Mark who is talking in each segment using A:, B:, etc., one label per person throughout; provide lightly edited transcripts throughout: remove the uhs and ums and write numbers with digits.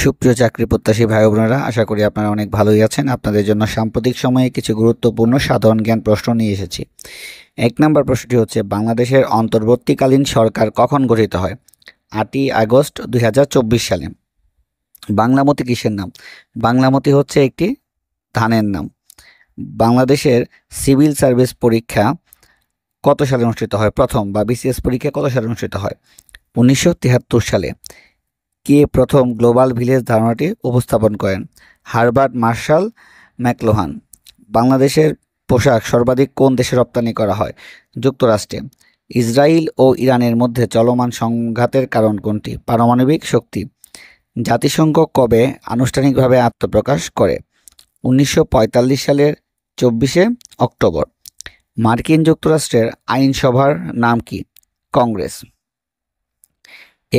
A: সুপ্রিয় চাকরি প্রত্যাশী ভাই বোনেরা, আশা করি আপনারা অনেক ভালোই আছেন। আপনাদের জন্য সাম্প্রতিক সময়ে কিছু গুরুত্বপূর্ণ সাধারণ জ্ঞান প্রশ্ন নিয়ে এসেছি। 1 নম্বর প্রশ্নটি হচ্ছে, বাংলাদেশের অন্তর্বর্তীকালীন সরকার কখন গঠিত হয়? 8ই আগস্ট 2024 সালে। বাংলামতি কিসের নাম? বাংলামতি হচ্ছে একটি ধানের নাম। বাংলাদেশের সিভিল সার্ভিস পরীক্ষা কত সালে অনুষ্ঠিত হয়? প্রথম বা বিসিএস পরীক্ষা কত সালে অনুষ্ঠিত হয়? 1973 সালে। কে প্রথম গ্লোবাল ভিলেজ ধারণাটি উপস্থাপন করেন? Herbert Marshall McLuhan. বাংলাদেশের পোশাক সর্বাধিক কোন দেশে রপ্তানি করা হয়? যুক্তরাষ্ট্রে। ইসরায়েল ও ইরানের মধ্যে চলমান সংঘাতের কারণ কোনটি? পারমাণবিক শক্তি। জাতিসংঘ কবে আনুষ্ঠানিকভাবে আত্মপ্রকাশ করে? 1945 সালের 24শে অক্টোবর। মার্কিন যুক্তরাষ্ট্রের আইনসভার নাম কি? কংগ্রেস।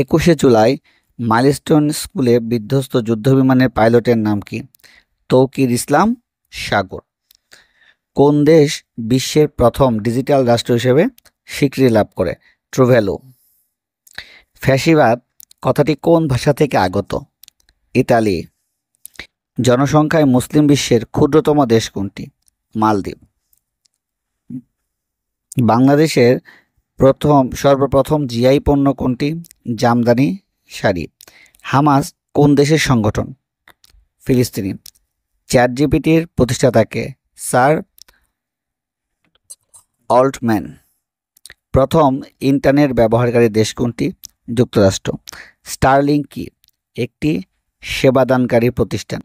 A: 21শে জুলাই মাইলস্টোন স্কুলে বিধ্বস্ত যুদ্ধবিমানের পাইলটের নাম কি? তৌকির ইসলাম সাগর। কোন দেশ বিশ্বের প্রথম ডিজিটাল রাষ্ট্র হিসেবে স্বীকৃতি লাভ করে? টুভ্যালু। ফ্যাসিবাদ কথাটি কোন ভাষা থেকে আগত? ইতালি। জনসংখ্যায় মুসলিম বিশ্বের ক্ষুদ্রতম দেশ কোনটি? মালদ্বীপ। বাংলাদেশের সর্বপ্রথম জিআই পণ্য কোনটি? জামদানি শাড়ি। হামাস কোন দেশের সংগঠন? ফিলিস্তিনি। চ্যাটজিপিটির প্রতিষ্ঠাতাকে? Sir Altman. প্রথম ইন্টারনেট ব্যবহারকারী দেশ কোনটি? যুক্তরাষ্ট্র। স্টারলিংক কি? একটি সেবাদানকারী প্রতিষ্ঠান।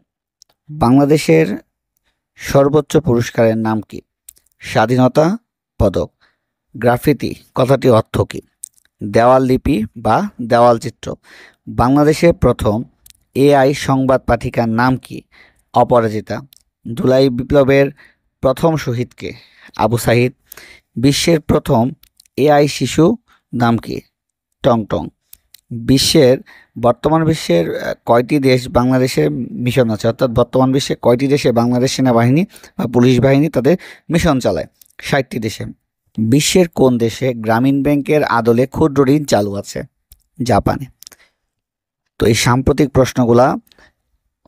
A: বাংলাদেশের সর্বোচ্চ পুরস্কারের নাম কি? স্বাধীনতা পদক। গ্রাফিতি কথাটি অর্থ কী? দেওয়াল লিপি বা দেওয়াল চিত্র। বাংলাদেশের প্রথম এআই সংবাদ পাঠিকার নাম কি? অপরাজিতা। জুলাই বিপ্লবের প্রথম শহীদকে? আবু সাহিদ। বিশ্বের প্রথম এআই শিশু নাম কি? টংটং। বর্তমান বিশ্বের কয়টি দেশ বাংলাদেশের মিশন আছে? অর্থাৎ বর্তমান বিশ্বে কয়টি দেশে বাংলাদেশ সেনাবাহিনী বা পুলিশ বাহিনী তাদের মিশন চালায়? 60টি দেশে। বিশ্বের কোন দেশে গ্রামীণ ব্যাংকের আদলে ক্ষুদ্র ঋণ চালু আছে? জাপানে। তো এই সাম্প্রতিক প্রশ্নগুলা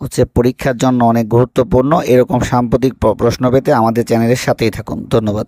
A: হচ্ছে পরীক্ষার জন্য অনেক গুরুত্বপূর্ণ। এরকম সাম্প্রতিক প্রশ্ন পেতে আমাদের চ্যানেলের সাথেই থাকুন। ধন্যবাদ।